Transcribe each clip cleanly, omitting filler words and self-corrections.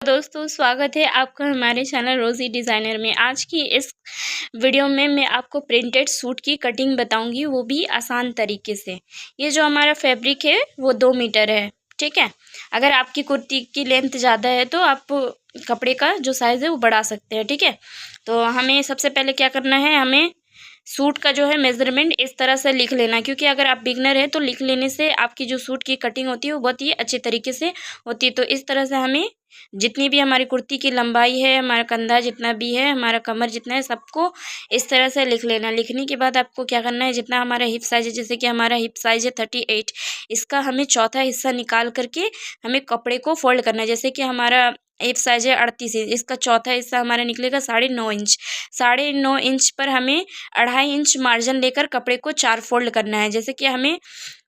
दोस्तों स्वागत है आपका हमारे चैनल रोज़ी डिज़ाइनर में। आज की इस वीडियो में मैं आपको प्रिंटेड सूट की कटिंग बताऊंगी, वो भी आसान तरीके से। ये जो हमारा फैब्रिक है वो 2 मीटर है, ठीक है। अगर आपकी कुर्ती की लेंथ ज़्यादा है तो आप कपड़े का जो साइज़ है वो बढ़ा सकते हैं, ठीक है। तो हमें सबसे पहले क्या करना है, हमें सूट का जो है मेज़रमेंट इस तरह से लिख लेना, क्योंकि अगर आप बिगनर है तो लिख लेने से आपकी जो सूट की कटिंग होती है वो बहुत ही अच्छे तरीके से होती है। तो इस तरह से हमें जितनी भी हमारी कुर्ती की लंबाई है, हमारा कंधा जितना भी है, हमारा कमर जितना है, सबको इस तरह से लिख लेना। लिखने के बाद आपको क्या करना है, जितना हमारा हिप साइज़ है, जैसे कि हमारा हिप साइज़ है 38, इसका हमें चौथा हिस्सा निकाल करके हमें कपड़े को फोल्ड करना है। जैसे कि हमारा हिप साइज़ है 38 इंच, इसका चौथा हिस्सा हमारा निकलेगा 9.5 इंच। 9.5 इंच पर हमें 2.5 इंच मार्जिन लेकर कपड़े को 4 फोल्ड करना है। जैसे कि हमें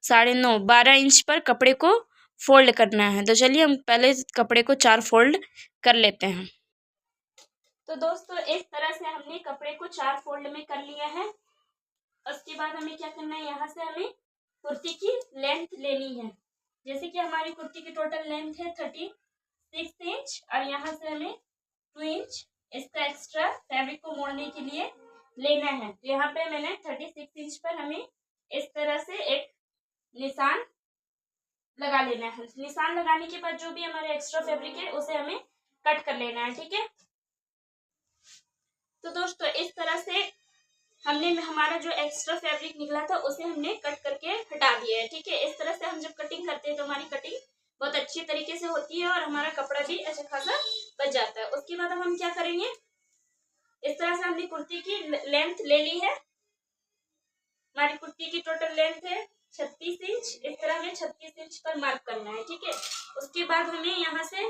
9.5 12 इंच पर कपड़े को फोल्ड करना है। तो चलिए हम पहले इस कपड़े को 4 फोल्ड कर लेते हैं। तो दोस्तों इस तरह से हमने कपड़े को 4 फोल्ड में कर लिया है। उसके बाद हमें क्या करना है, यहाँ से हमें कुर्ती की लेंथ लेनी है। जैसे कि हमारी कुर्ती की टोटल लेंथ है 36 इंच और यहाँ से हमें 2 इंच इसका एक्स्ट्रा फैब्रिक को मोड़ने के लिए लेना है। तो यहाँ पे मैंने 36 इंच पर हमें इस तरह से एक निशान लगा लेना है। निशान लगाने के बाद जो भी हमारा एक्स्ट्रा फैब्रिक है उसे हमें कट कर लेना है, ठीक है। तो दोस्तों इस तरह से हमने हमारा जो एक्स्ट्रा फैब्रिक निकला था उसे हमने कट करके हटा दिया है, ठीक है। इस तरह से हम जब कटिंग करते हैं तो हमारी कटिंग बहुत अच्छी तरीके से होती है और हमारा कपड़ा भी अच्छा खासा बच जाता है। उसके बाद हम क्या करेंगे, इस तरह से हमने कुर्ती की लेंथ ले ली है। हमारी कुर्ती की टोटल लेंथ है 36 इंच। इस तरह हमें 36 इंच पर मार्क करना है, ठीक है। उसके बाद हमें यहाँ से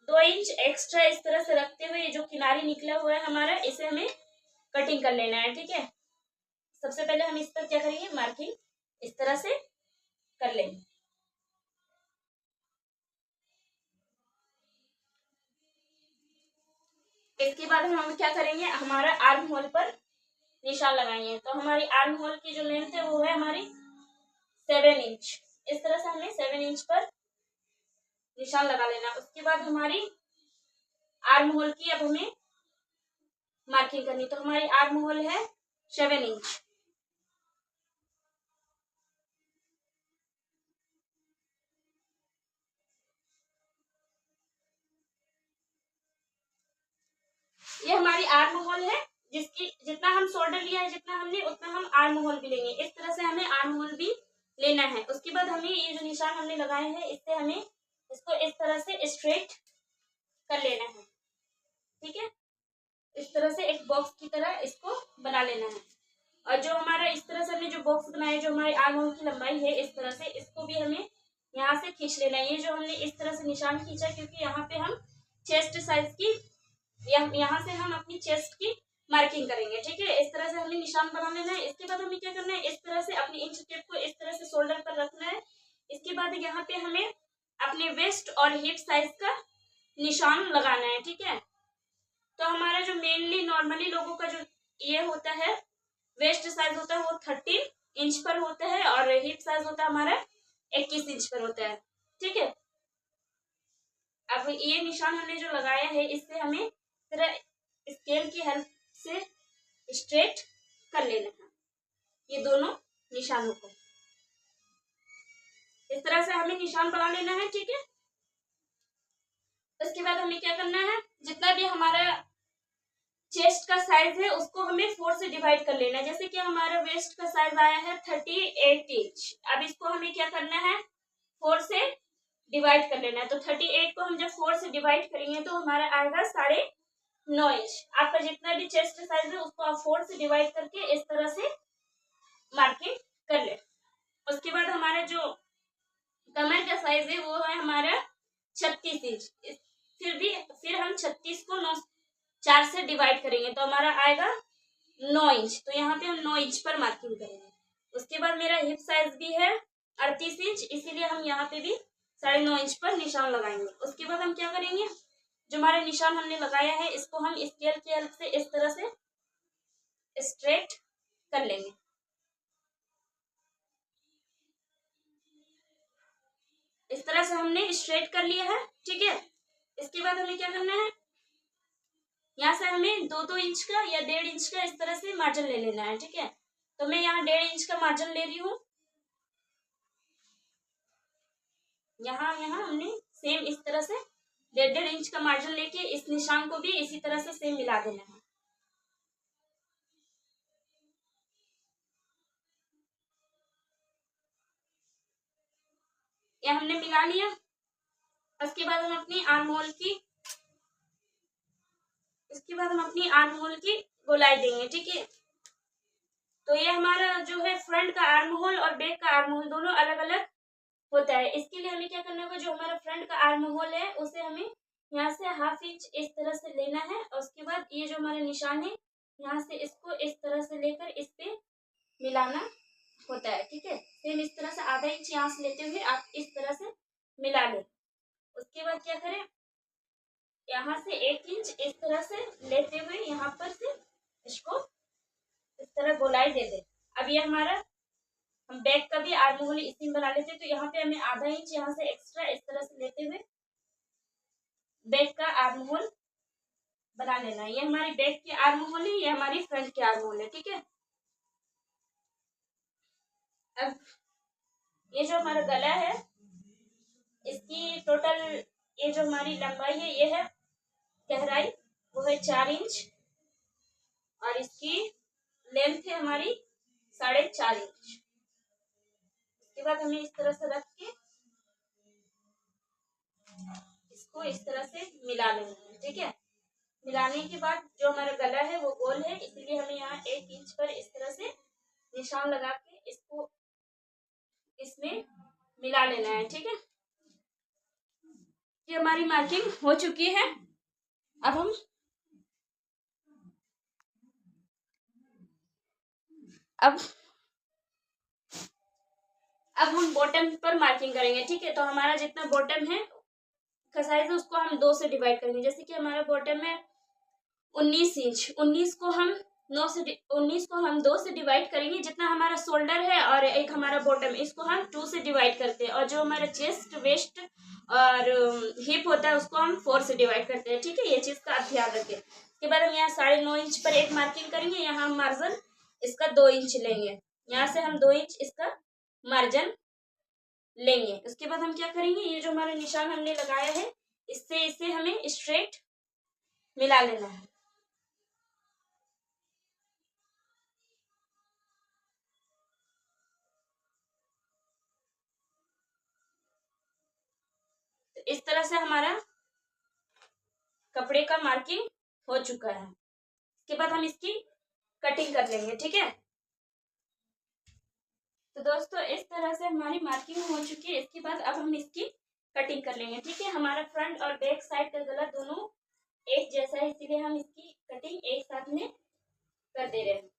2 इंच एक्स्ट्रा इस तरह से रखते हुए जो किनारी निकला हुआ है हमारा, इसे हमें कटिंग कर लेना है, ठीक है। सबसे पहले हम इस पर क्या करेंगे, मार्किंग इस तरह से कर लेंगे। इसके बाद हम क्या करेंगे, हमारा आर्म होल पर निशान लगाएंगे। तो हमारी आर्म होल की जो लेंथ है वो है हमारी 7 इंच। इस तरह से हमें 7 इंच पर निशान लगा लेना। उसके बाद हमारी आर्म होल की अब हमें मार्किंग करनी। तो हमारी आर्म होल है 7 इंच। ये हमारी आर्म होल है, जिसकी जितना हम शोल्डर लिया है, जितना हमने उतना हम आर्म होल भी लेंगे। इस तरह से हमें आर्म होल भी लेना है। उसके बाद हमें ये जो निशान हमने लगाए हैं इससे हमें इसको इस तरह से स्ट्रेट कर लेना है, ठीक है। इस तरह से एक बॉक्स की तरह इसको बना लेना है। और जो हमारा इस तरह से हमने जो बॉक्स बनाया, जो हमारी आर्म होल की लंबाई है, इस तरह से इसको भी हमें यहाँ से खींच लेना है। ये जो हमने इस तरह से निशान खींचा, क्योंकि यहाँ पे हम चेस्ट साइज की यहाँ से हम अपनी चेस्ट की मार्किंग करेंगे, ठीक है। इस तरह से हमें निशान बना लेना है। इसके बाद हमें क्या करना है, इस तरह से अपनी इंच टेप को इस तरह से शोल्डर पर रखना है। इसके बाद यहाँ पे हमें अपने वेस्ट और हिप साइज का निशान लगाना है, ठीक है। तो हमारा जो मेनली नॉर्मली लोगों का जो ये होता है, वेस्ट साइज होता है वो 13 इंच पर होता है और हिप साइज होता है हमारा 21 इंच पर होता है, ठीक है। अब ये निशान हमने जो लगाया है इससे हमें तरह स्केल की हेल्प से स्ट्रेट कर लेना है ये दोनों निशानों को। इस तरह से हमें निशान बना लेना है, ठीक है। उसके बाद हमें क्या करना है, जितना भी हमारा चेस्ट का साइज है उसको हमें 4 से डिवाइड कर लेना है। जैसे कि हमारा वेस्ट का साइज आया है 38 इंच। अब इसको हमें क्या करना है, 4 से डिवाइड कर लेना है। तो 38 को हम जब 4 से डिवाइड करेंगे तो हमारा आएगा 9.5 इंच। आपका जितना भी चेस्ट साइज है उसको आप 4 से डिवाइड करके इस तरह से मार्किंग कर ले। उसके बाद हमारा जो कमर का साइज है वो है हमारा 36 इंच। फिर हम 36 को 4 से डिवाइड करेंगे तो हमारा आएगा 9 इंच। तो यहाँ पे हम 9 इंच पर मार्किंग करेंगे। उसके बाद मेरा हिप साइज भी है 38 इंच, इसीलिए हम यहाँ पे भी 9.5 इंच पर निशान लगाएंगे। उसके बाद हम क्या करेंगे, जो हमारा निशान हमने लगाया है इसको हम स्केल की हेल्प से इस तरह से स्ट्रेट कर लेंगे। इस तरह से हमने स्ट्रेट कर लिया है, ठीक है। इसके बाद हमें क्या करना है, यहाँ से हमें 2-2 इंच का या 1.5 इंच का इस तरह से मार्जिन ले लेना है। ठीक है, तो मैं यहाँ 1.5 इंच का मार्जिन ले रही हूँ। यहाँ यहाँ हमने सेम इस तरह से 1.5 इंच का मार्जिन लेके इस निशान को भी इसी तरह से सेम मिला देना है। ये हमने मिला लिया। उसके बाद हम अपनी आर्म होल की गोलाई देंगे। ठीक है, तो ये हमारा जो है फ्रंट का आर्म होल और बैक का आर्म होल दोनों अलग अलग होता है। इसके लिए हमें क्या करना होगा, जो हमारा फ्रंट का आर्म होल है उसे हमें यहाँ से 1/2 इंच इस तरह से लेना है, और उसके बाद ये जो हमारा निशान है यहाँ से इसको इस तरह से लेकर इस पे मिलाना होता है। ठीक है, सेम इस तरह से ½ इंच यहाँ से लेते हुए आप इस तरह से मिला लें। उसके बाद क्या करें, यहाँ से 1 इंच इस तरह से लेते हुए यहाँ पर से इसको इस तरह गोलाई दे दें। अब ये हमारा, हम बैक का भी आर्म होल इसी में बना लेते हैं, तो यहाँ पे हमें ½ इंच यहाँ से एक्स्ट्रा इस तरह से लेते हुए बैक का आर्म होल बना लेना है। ये हमारी बैक की आर्म होल है, ये हमारी फ्रंट की आर्म होल है। ठीक है, अब ये जो हमारा गला है इसकी टोटल, ये जो हमारी लंबाई है ये है, गहराई वो है 4 इंच, और इसकी लेंथ है हमारी 4.5 इंच। उसके बाद हमें इस तरह से रख के इसको इस तरह से मिला लेना है। ठीक है, मिलाने के बाद जो हमारा गला है वो गोल है, इसलिए हमें यहाँ 1 इंच पर इस तरह से निशान लगा के इसको इसमें मिला लेना है। ठीक है, ये हमारी मार्किंग हो चुकी है। अब हम अब अब हम बॉटम पर मार्किंग करेंगे। ठीक है, तो हमारा जितना बॉटम है का साइज है उसको हम 2 से डिवाइड करेंगे। जैसे कि हमारा बॉटम है 19 इंच, 19 को हम 2 से डिवाइड करेंगे। जितना हमारा शोल्डर है और एक हमारा बॉटम, इसको हम 2 से डिवाइड करते हैं, और जो हमारा चेस्ट, वेस्ट और हिप होता है उसको हम 4 से डिवाइड करते हैं। ठीक है, ये चीज का आप ध्यान रखें। उसके बाद हम यहाँ 9.5 इंच पर एक मार्किंग करेंगे, यहाँ हम मार्जिन इसका 2 इंच लेंगे, यहाँ से हम 2 इंच इसका मार्जिन लेंगे। उसके बाद हम क्या करेंगे, ये जो हमारा निशान हमने लगाया है इससे इसे हमें स्ट्रेट मिला लेना है। तो इस तरह से हमारा कपड़े का मार्किंग हो चुका है। इसके बाद हम इसकी कटिंग कर लेंगे। ठीक है, तो दोस्तों इस तरह से हमारी मार्किंग हो चुकी है। इसके बाद अब हम इसकी कटिंग कर लेंगे। ठीक है, हमारा फ्रंट और बैक साइड का गला दोनों एक जैसा है, इसीलिए हम इसकी कटिंग एक साथ में कर दे रहे हैं।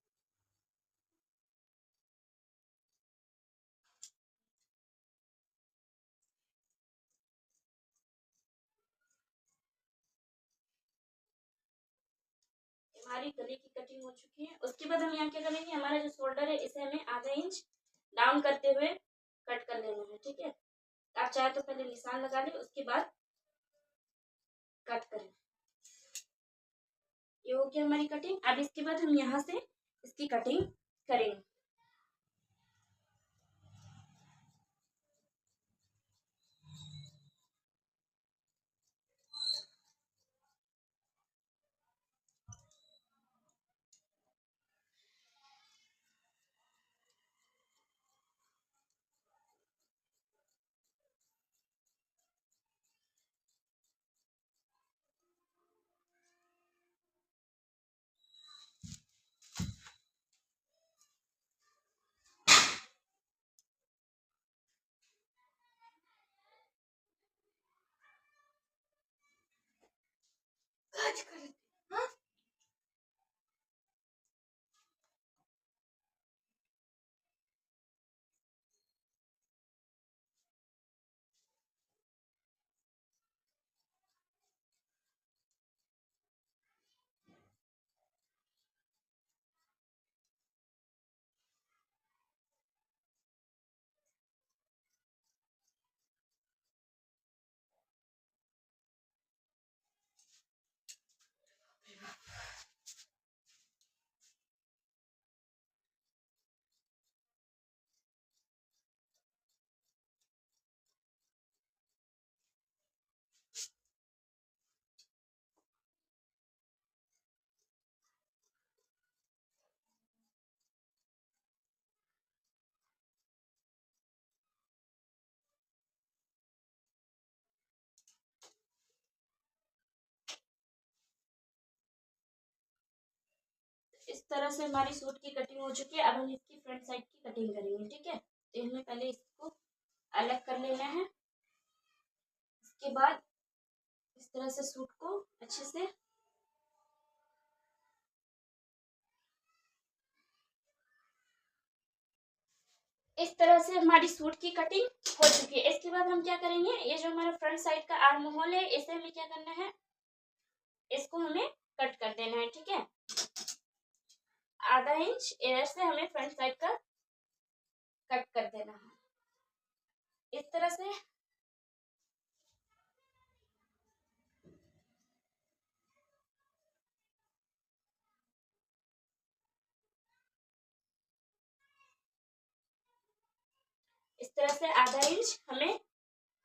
हमारी गले की कटिंग हो चुकी है। उसके बाद हम यहाँ क्या करेंगे, हमारा जो शोल्डर है इसे हमें ½ इंच डाउन करते हुए कट कर लेना है। ठीक है, आप चाहे तो पहले निशान लगा लें, उसके बाद कट करें। ये हो गया हमारी कटिंग। अब इसके बाद हम यहाँ से इसकी कटिंग करेंगे। इस तरह से हमारी सूट की कटिंग हो चुकी है। अब हम इसकी फ्रंट साइड की कटिंग करेंगे, ठीक है। तो हमें पहले इसको अलग कर लेना है। इसके बाद इस तरह से सूट को अच्छे से इस तरह से हमारी सूट की कटिंग हो चुकी है। इसके बाद हम क्या करेंगे, ये जो हमारा फ्रंट साइड का आर्म होल है, इसे हमें क्या करना है, इसको हमें कट कर देना है, ठीक है। आधा इंच इधर से हमें फ्रंट साइड का कट कर देना है इस तरह से। इस तरह से आधा इंच हमें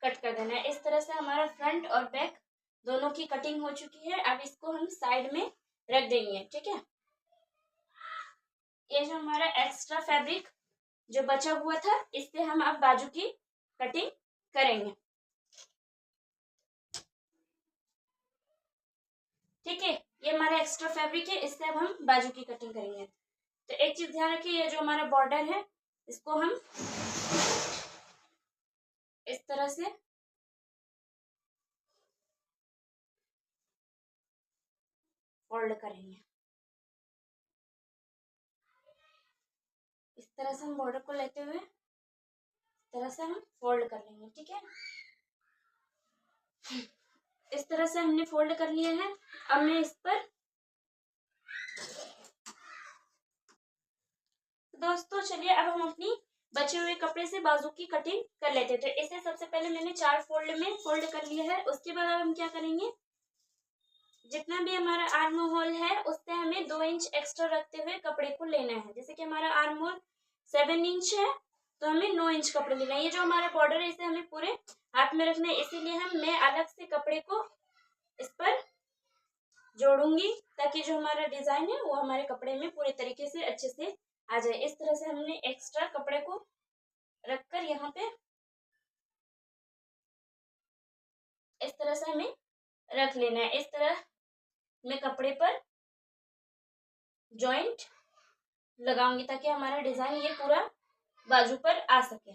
कट कर देना है। इस तरह से हमारा फ्रंट और बैक दोनों की कटिंग हो चुकी है। अब इसको हम साइड में रख देंगे, ठीक है। ये जो हमारा एक्स्ट्रा फैब्रिक जो बचा हुआ था, इससे हम अब बाजू की कटिंग करेंगे, ठीक है। ये हमारा एक्स्ट्रा फैब्रिक है, इससे अब हम बाजू की कटिंग करेंगे। तो एक चीज ध्यान रखिए, ये जो हमारा बॉर्डर है, इसको हम इस तरह से फोल्ड करेंगे। इस तरह से हम बॉर्डर को लेते हुए इस तरह से हम फोल्ड कर लेंगे, ठीक है। इस तरह से हमने फोल्ड कर लिया है। अब मैं इस पर दोस्तों चलिए अब हम अपनी बचे हुए कपड़े से बाजू की कटिंग कर लेते हैं। तो इसे सबसे पहले मैंने 4 फोल्ड में फोल्ड कर लिया है। उसके बाद अब हम क्या करेंगे, जितना भी हमारा आर्म होल है उससे हमें 2 इंच एक्स्ट्रा रखते हुए कपड़े को लेना है। जैसे कि हमारा आर्म होल 7 इंच है, तो हमें 9 इंच कपड़े लेना है। ये जो हमारा बॉर्डर है इसे हमें पूरे हाथ में रखना है, इसीलिए मैं अलग से कपड़े को इस पर जोड़ूंगी, ताकि जो हमारा डिजाइन है वो हमारे कपड़े में पूरे तरीके से अच्छे से आ जाए। इस तरह से हमने एक्स्ट्रा कपड़े को रखकर यहाँ पे इस तरह से हमें रख लेना है। इस तरह मैं कपड़े पर जॉइंट लगाऊंगी ताकि हमारा डिजाइन ये पूरा बाजू पर आ सके।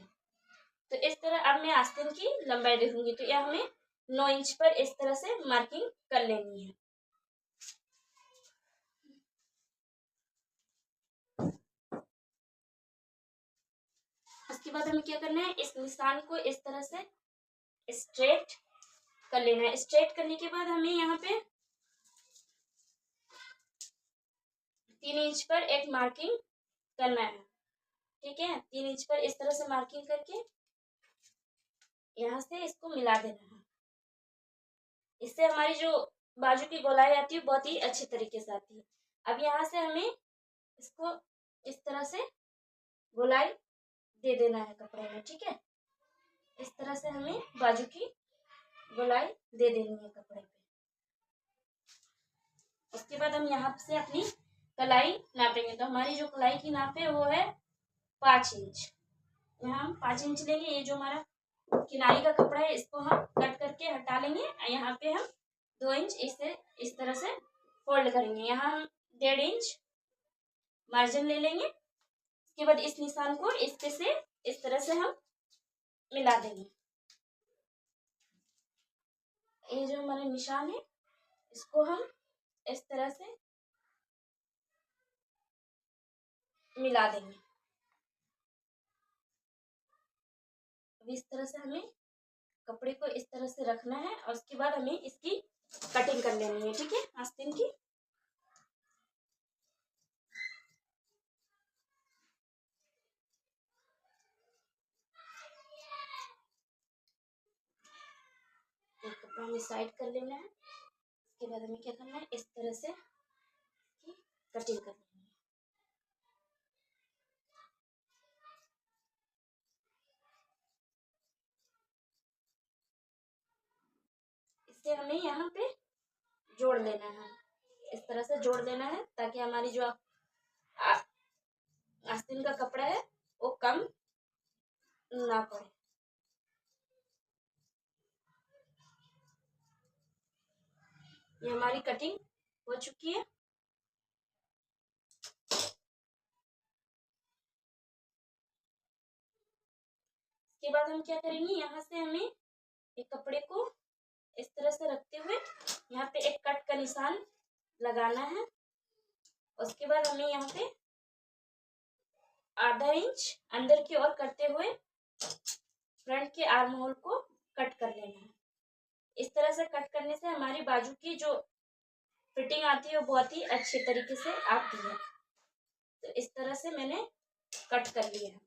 तो इस तरह अब मैं आस्तीन की लंबाई देखूंगी, तो यह हमें 9 इंच पर इस तरह से मार्किंग कर लेनी है। उसके बाद हमें क्या करना है, इस निशान को इस तरह से स्ट्रेट कर लेना है। स्ट्रेट करने के बाद हमें यहाँ पे 3 इंच पर एक मार्किंग करना है, ठीक है। 3 इंच पर इस तरह से मार्किंग करके यहाँ से इसको मिला देना है। इससे हमारी जो बाजू की गोलाई आती है बहुत ही अच्छे तरीके से आती है। अब यहाँ से हमें इसको इस तरह से गोलाई दे देना है कपड़े में, ठीक है। इस तरह से हमें बाजू की गोलाई दे देनी है कपड़े पे। उसके बाद हम यहाँ से अपनी कलाई नापेंगे। तो हमारी जो कलाई की नाप है वो है 5 इंच। यहाँ हम 5 इंच लेंगे। ये जो हमारा किनारी का कपड़ा है इसको हम कट करके हटा लेंगे। यहाँ पे हम 2 इंच इसे इस तरह से फोल्ड करेंगे। यहाँ हम 1.5 इंच मार्जिन ले लेंगे। उसके बाद इस निशान को इसके से इस तरह से हम मिला देंगे। ये जो हमारा निशान है इसको हम इस तरह से मिला देंगे। अब इस तरह से हमें कपड़े को इस तरह से रखना है और उसके बाद हमें इसकी कटिंग कर लेनी है, ठीक है, आस्तीन की। एक कपड़ा हमें साइड कर लेना है। उसके बाद हमें क्या करना है, इस तरह से कटिंग करनी है। इसे हमें यहाँ पे जोड़ लेना है। इस तरह से जोड़ देना है ताकि हमारी जो आस्तीन का कपड़ा है वो कम ना पड़े। ये हमारी कटिंग हो चुकी है। उसके बाद हम क्या करेंगे, यहाँ से हमें एक कपड़े को इस तरह से रखते हुए यहाँ पे एक कट का निशान लगाना है। उसके बाद हमें यहाँ पे आधा इंच अंदर की ओर करते हुए फ्रंट के आर्म होल को कट कर लेना है। इस तरह से कट करने से हमारी बाजू की जो फिटिंग आती है वो बहुत ही अच्छे तरीके से आती है। तो इस तरह से मैंने कट कर लिया है।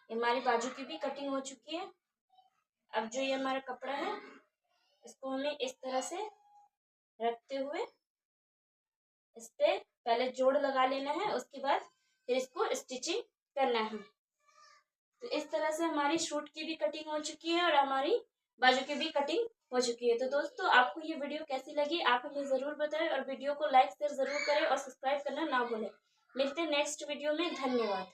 हमारी बाजू की भी कटिंग हो चुकी है। अब जो ये हमारा कपड़ा है इसको हमें इस तरह से रखते हुए इस पे पहले जोड़ लगा लेना है, उसके बाद फिर इसको स्टिचिंग करना है। तो इस तरह से हमारी सूट की भी कटिंग हो चुकी है और हमारी बाजू की भी कटिंग हो चुकी है। तो दोस्तों आपको ये वीडियो कैसी लगी आप हमें ज़रूर बताएं और वीडियो को लाइक शेयर ज़रूर करें और सब्सक्राइब करना ना भूलें। मिलते हैं नेक्स्ट वीडियो में। धन्यवाद।